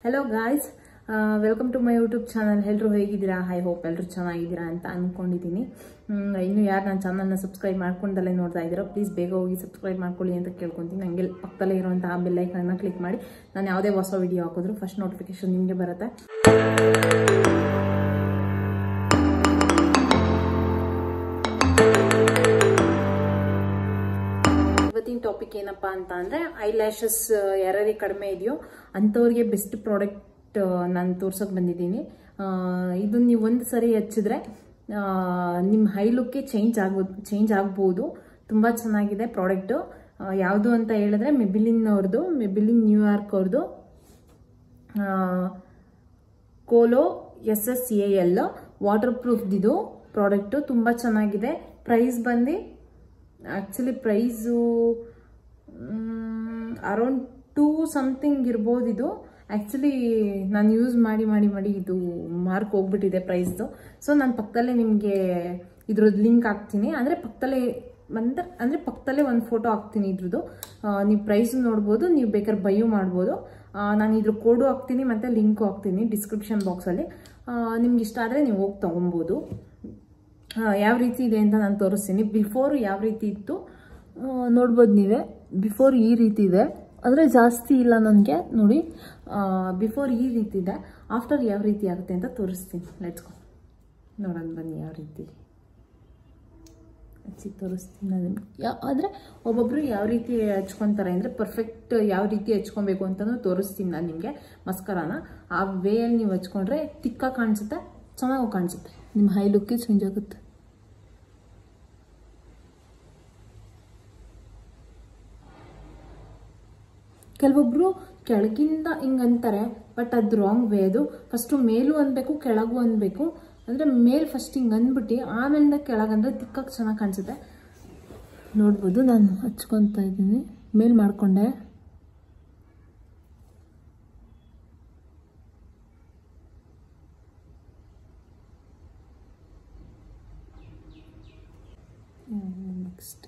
Hello guys, welcome to my YouTube channel. Hello ಹೇಗಿದ್ದೀರಾ? I hope ಎಲ್ಲರೂ ಚೆನ್ನಾಗಿದ್ದೀರಾ ಅಂತ ಅನ್ಕೊಂಡಿದ್ದೀನಿ. ಇನ್ನು ಯಾರು ನನ್ನ ಚಾನಲ್ನ ಸಬ್ಸ್ಕ್ರೈಬ್ ಮಾಡ್ಕೊಂಡಲ್ಲೇ ನೋಡ್ತಾ ಇದ್ದೀರಾ ಪ್ಲೀಸ್ ಬೇಗ ಹೋಗಿ ಸಬ್ಸ್ಕ್ರೈಬ್ ಮಾಡ್ಕೊಳ್ಳಿ ಅಂತ ಕೇಳ್ಕೊಂತೀನಿ. ನನಗೆ ಪಕ್ಕದಲ್ಲೇ ಇರುವಂತಹ ಬೆಲ್ ಐಕಾನ್ನ ಕ್ಲಿಕ್ ಮಾಡಿ ನಾನು ಯಾವುದೇ ಹೊಸ ವಿಡಿಯೋ ಹಾಕಿದ್ರು ಫಸ್ಟ್ ನೋಟಿಫಿಕೇಶನ್ ನಿಮಗೆ ಬರುತ್ತೆ. ಇವತ್ತಿನ ಟಾಪಿಕ್ ಏನಪ್ಪಾ ಅಂತ ಅಂದ್ರೆ ಐ ಲ್ಯಾಶಸ್ ಯಾರ್ಯಾರಿಗೆ ಕಡಿಮೆ ಇದೆಯೋ ಅಂಥವ್ರಿಗೆ ಬೆಸ್ಟ್ ಪ್ರಾಡಕ್ಟ್ ನಾನು ತೋರ್ಸೋಕೆ ಬಂದಿದ್ದೀನಿ. ಇದು ನೀವು ಒಂದು ಸರಿ ಹಚ್ಚಿದ್ರೆ ನಿಮ್ಮ ಹೈ ಲುಕ್ಗೆ ಚೇಂಜ್ ಆಗ್ಬೋದು. ತುಂಬ ಚೆನ್ನಾಗಿದೆ ಪ್ರಾಡಕ್ಟು. ಯಾವುದು ಅಂತ ಹೇಳಿದ್ರೆ ಮೆಬಿಲಿನ್ ನ್ಯೂಯಾರ್ಕ್ ಅವ್ರದ್ದು ಕೋಲೋ SSAL ವಾಟರ್ ಪ್ರೂಫ್ದಿದು ಪ್ರಾಡಕ್ಟು ತುಂಬ ಚೆನ್ನಾಗಿದೆ. ಪ್ರೈಸ್ ಬಂದು ಆ್ಯಕ್ಚುಲಿ ಪ್ರೈಸು ಅರೌಂಡ್ 2 ಸಮಥಿಂಗ್ ಇರ್ಬೋದು. ಇದು ಆ್ಯಕ್ಚುಲಿ ನಾನು ಯೂಸ್ ಮಾಡಿ ಇದು ಮಾರ್ಕ್ ಹೋಗ್ಬಿಟ್ಟಿದೆ ಪ್ರೈಸ್ದು. ಸೊ ನಾನು ಪಕ್ಕದಲ್ಲೇ ನಿಮಗೆ ಇದ್ರದ್ದು ಲಿಂಕ್ ಹಾಕ್ತೀನಿ. ಅಂದರೆ ಪಕ್ಕದಲ್ಲೇ ಒಂದು ಫೋಟೋ ಹಾಕ್ತೀನಿ ಇದ್ರದ್ದು. ನೀವು ಪ್ರೈಸ್ ನೋಡ್ಬೋದು, ನೀವು ಬೇಕಾದ್ರೆ ಬೈ ಮಾಡ್ಬೋದು. ನಾನು ಇದ್ರ ಕೋಡು ಹಾಕ್ತೀನಿ ಮತ್ತು ಲಿಂಕು ಹಾಕ್ತೀನಿ ಡಿಸ್ಕ್ರಿಪ್ಷನ್ ಬಾಕ್ಸಲ್ಲಿ. ನಿಮ್ಗೆ ಇಷ್ಟ ಆದರೆ ನೀವು ಹೋಗಿ ತೊಗೊಬೋದು. ಯಾವ ರೀತಿ ಇದೆ ಅಂತ ನಾನು ತೋರಿಸ್ತೀನಿ. ಬಿಫೋರ್ ಯಾವ ರೀತಿ ಇತ್ತು ನೋಡ್ಬೋದು ನೀವೇ. ಬಿಫೋರ್ ಈ ರೀತಿ ಇದೆ, ಅಂದರೆ ಜಾಸ್ತಿ ಇಲ್ಲ ನನಗೆ ನೋಡಿ. ಬಿಫೋರ್ ಈ ರೀತಿ ಇದೆ, ಆಫ್ಟರ್ ಯಾವ ರೀತಿ ಆಗುತ್ತೆ ಅಂತ ತೋರಿಸ್ತೀನಿ. ಲೆಟ್ಸ್ ಗೋ ನೋಡೋಣ ಬನ್ನಿ. ಯಾವ ರೀತಿ ಹಚ್ಚಿ ತೋರಿಸ್ತೀನಿ ನಾನು ನಿಮಗೆ. ಆದರೆ ಒಬ್ಬೊಬ್ಬರು ಯಾವ ರೀತಿ ಹಚ್ಕೊತಾರೆ ಅಂದರೆ ಪರ್ಫೆಕ್ಟ್ ಯಾವ ರೀತಿ ಹಚ್ಕೊಬೇಕು ಅಂತಲೂ ತೋರಿಸ್ತೀನಿ ನಾನು ನಿಮಗೆ. ಮಸ್ಕರಾನ ಆ ವೇಯಲ್ಲಿ ನೀವು ಹಚ್ಕೊಂಡ್ರೆ ತಿಕ್ಕಾಗಿ ಕಾಣಿಸುತ್ತೆ, ಚೆನ್ನಾಗಿ ಕಾಣಿಸುತ್ತೆ, ನಿಮ್ಮ ಹೈ ಲುಕ್ಗೆ ಚೇಂಜ್ ಆಗುತ್ತೆ. ಕೆಲವೊಬ್ರು ಕೆಳಗಿಂದ ಹಿಂಗೆ ಅಂತಾರೆ, ಬಟ್ ಅದು ರಾಂಗ್ ವೇ. ಅದು ಫಸ್ಟು ಮೇಲೂ ಅನ್ಬೇಕು ಕೆಳಗೂ ಅನ್ಬೇಕು. ಅಂದರೆ ಮೇಲ್ ಫಸ್ಟ್ ಹಿಂಗೆ ಅಂದ್ಬಿಟ್ಟು ಆಮೇಲಿಂದ ಕೆಳಗಂದ್ರೆ ತಿಕ್ಕಾಗಿ ಚೆನ್ನಾಗಿ ಕಾಣಿಸುತ್ತೆ. ನೋಡ್ಬೋದು ನಾನು ಹಚ್ಕೊತಾ ಇದ್ದೀನಿ, ಮೇಲ್ ಮಾಡಿಕೊಂಡೆ. ನೆಕ್ಸ್ಟ್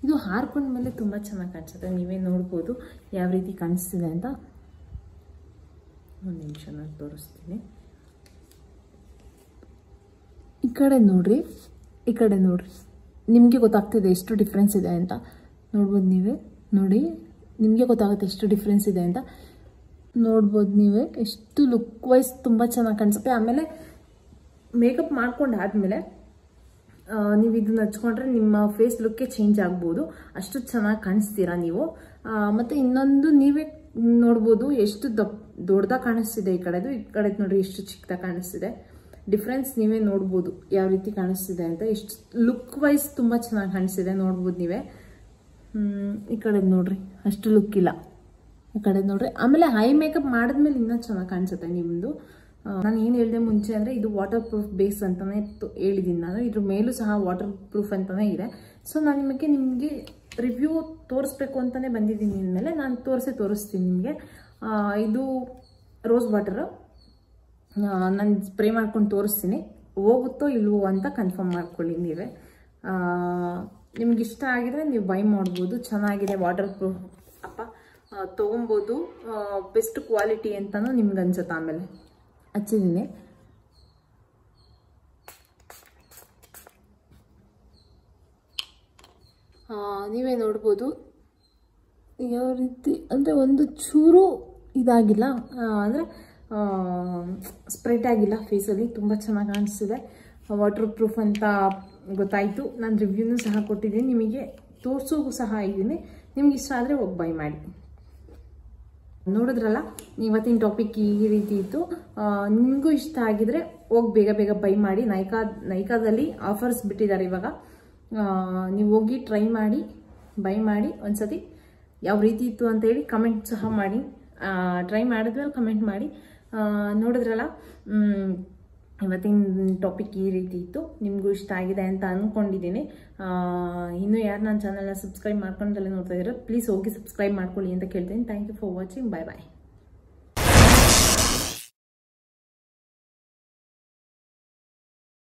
ಇದು ಹಾರ್ಕೊಂಡ ಮೇಲೆ ತುಂಬ ಚೆನ್ನಾಗಿ ಕಾಣಿಸುತ್ತೆ. ನೀವೇ ನೋಡ್ಬೋದು ಯಾವ ರೀತಿ ಕಾಣಿಸ್ತಿದೆ ಅಂತ. ಒಂದು ನಿಮಿಷ ನಾನು ತೋರಿಸ್ತೀನಿ. ಈ ಕಡೆ ನೋಡ್ರಿ, ಈ ಕಡೆ ನೋಡ್ರಿ, ನಿಮಗೆ ಗೊತ್ತಾಗ್ತಿದೆ ಎಷ್ಟು ಡಿಫ್ರೆನ್ಸ್ ಇದೆ ಅಂತ. ನೋಡ್ಬೋದು ನೀವೇ ನೋಡಿ, ನಿಮಗೆ ಗೊತ್ತಾಗುತ್ತೆ ಎಷ್ಟು ಡಿಫ್ರೆನ್ಸ್ ಇದೆ ಅಂತ. ನೋಡ್ಬೋದು ನೀವೇ ಎಷ್ಟು ಲುಕ್ ವೈಸ್ ತುಂಬ ಚೆನ್ನಾಗಿ ಕಾಣಿಸುತ್ತೆ. ಆಮೇಲೆ ಮೇಕಪ್ ಮಾಡ್ಕೊಂಡು ಆದಮೇಲೆ ನೀವು ಇದನ್ನ ಹಚ್ಕೊಂಡ್ರೆ ನಿಮ್ಮ ಫೇಸ್ ಲುಕ್ಕೇ ಚೇಂಜ್ ಆಗ್ಬೋದು, ಅಷ್ಟು ಚೆನ್ನಾಗಿ ಕಾಣಿಸ್ತೀರಾ ನೀವು. ಮತ್ತು ಇನ್ನೊಂದು ನೀವೇ ನೋಡ್ಬೋದು ಎಷ್ಟು ದೊಡ್ಡದಾಗಿ ಕಾಣಿಸ್ತಿದೆ. ಈ ಕಡೆದು ನೋಡ್ರಿ ಎಷ್ಟು ಚಿಕ್ಕದಾಗಿ ಕಾಣಿಸ್ತಿದೆ. ಡಿಫ್ರೆನ್ಸ್ ನೀವೇ ನೋಡ್ಬೋದು ಯಾವ ರೀತಿ ಕಾಣಿಸ್ತಿದೆ ಅಂತ. ಎಷ್ಟು ಲುಕ್ ವೈಸ್ ತುಂಬ ಚೆನ್ನಾಗಿ ಕಾಣಿಸ್ತಿದೆ ನೋಡ್ಬೋದು ನೀವೇ. ಈ ಕಡೆ ನೋಡ್ರಿ ಅಷ್ಟು ಲುಕ್ ಇಲ್ಲ, ಈ ಕಡೆ ನೋಡ್ರಿ. ಆಮೇಲೆ ಐ ಮೇಕಪ್ ಮಾಡಿದ್ಮೇಲೆ ಇನ್ನೂ ಚೆನ್ನಾಗಿ ಕಾಣಿಸುತ್ತೆ ನಿಮ್ಮದು. ನಾನು ಏನು ಹೇಳಿದೆ ಮುಂಚೆ ಅಂದರೆ ಇದು ವಾಟರ್ ಪ್ರೂಫ್ ಬೇಸ್ ಅಂತಲೇ ಹೇಳಿದ್ದೀನಿ ನಾನು. ಇದ್ರ ಮೇಲೂ ಸಹ ವಾಟರ್ ಪ್ರೂಫ್ ಅಂತಲೇ ಇದೆ. ಸೊ ನಾನು ನಿಮಗೆ ರಿವ್ಯೂ ತೋರಿಸ್ಬೇಕು ಅಂತಲೇ ಬಂದಿದ್ದೀನಿ. ಇನ್ಮೇಲೆ ನಾನು ತೋರಿಸ್ತೀನಿ ನಿಮಗೆ. ಇದು ರೋಸ್ ವಾಟರು ನಾನು ಸ್ಪ್ರೇ ಮಾಡ್ಕೊಂಡು ತೋರಿಸ್ತೀನಿ. ಹೋಗುತ್ತೋ ಇಲ್ವೋ ಅಂತ ಕನ್ಫರ್ಮ್ ಮಾಡ್ಕೊಳ್ಳಿ ನೀವೇ. ನಿಮ್ಗೆ ಇಷ್ಟ ಆಗಿದ್ರೆ ನೀವು ಬೈ ಮಾಡ್ಬೋದು. ಚೆನ್ನಾಗಿದೆ ವಾಟರ್ ಪ್ರೂಫ್ ತೊಗೊಬೋದು. ಬೆಸ್ಟ್ ಕ್ವಾಲಿಟಿ ಅಂತಲೂ ನಿಮ್ಗೆ ಅನ್ಸುತ್ತೆ. ಆಮೇಲೆ ಹಚ್ಚಿದ್ದೀನಿ. ನೀವೇ ನೋಡ್ಬೋದು ಯಾವ ರೀತಿ ಅಂದರೆ ಒಂದು ಚೂರು ಇದಾಗಿಲ್ಲ, ಅಂದರೆ ಸ್ಪ್ರೆಡ್ ಆಗಿಲ್ಲ ಫೇಸಲ್ಲಿ. ತುಂಬ ಚೆನ್ನಾಗಿ ಕಾಣಿಸ್ತಿದೆ. ವಾಟರ್ ಪ್ರೂಫ್ ಅಂತ ಗೊತ್ತಾಯಿತು. ನಾನು ರಿವ್ಯೂನೂ ಸಹ ಕೊಟ್ಟಿದ್ದೀನಿ, ನಿಮಗೆ ತೋರಿಸೋಗೂ ಸಹ ಇದ್ದೀನಿ. ನಿಮ್ಗೆ ಇಷ್ಟ ಆದರೆ ಹೋಗಿ ಬೈ ಮಾಡಿ. ನೋಡಿದ್ರಲ್ಲ, ಇವತ್ತಿನ ಟಾಪಿಕ್ ಈ ರೀತಿ ಇತ್ತು. ನಿಮಗೂ ಇಷ್ಟ ಆಗಿದ್ರೆ ಹೋಗಿ ಬೇಗ ಬೈ ಮಾಡಿ. ನೈಕಾದಲ್ಲಿ ಆಫರ್ಸ್ ಬಿಟ್ಟಿದ್ದಾರೆ ಇವಾಗ. ನೀವು ಹೋಗಿ ಟ್ರೈ ಮಾಡಿ, ಬೈ ಮಾಡಿ. ಒಂದ್ಸತಿ ಯಾವ ರೀತಿ ಇತ್ತು ಅಂತೇಳಿ ಕಮೆಂಟ್ ಸಹ ಮಾಡಿ. ಟ್ರೈ ಮಾಡಿದ್ಮೇಲೆ ಕಮೆಂಟ್ ಮಾಡಿ. ನೋಡಿದ್ರಲ್ಲ, ಇವತ್ತಿನ ಟಾಪಿಕ್ ಈ ರೀತಿ ಇತ್ತು. ನಿಮಗೂ ಇಷ್ಟ ಆಗಿದೆ ಅಂತ ಅಂದ್ಕೊಂಡಿದ್ದೀನಿ. ಇನ್ನೂ ಯಾರು ನನ್ನ ಚಾನಲ್ನ ಸಬ್ಸ್ಕ್ರೈಬ್ ಮಾಡ್ಕೊಂಡಲ್ಲೇ ನೋಡ್ತಾ ಇದ್ದೀರಾ ಪ್ಲೀಸ್ ಹೋಗಿ ಸಬ್ಸ್ಕ್ರೈಬ್ ಮಾಡ್ಕೊಳ್ಳಿ ಅಂತ ಕೇಳ್ತೀನಿ. Thank you for watching. Bye bye.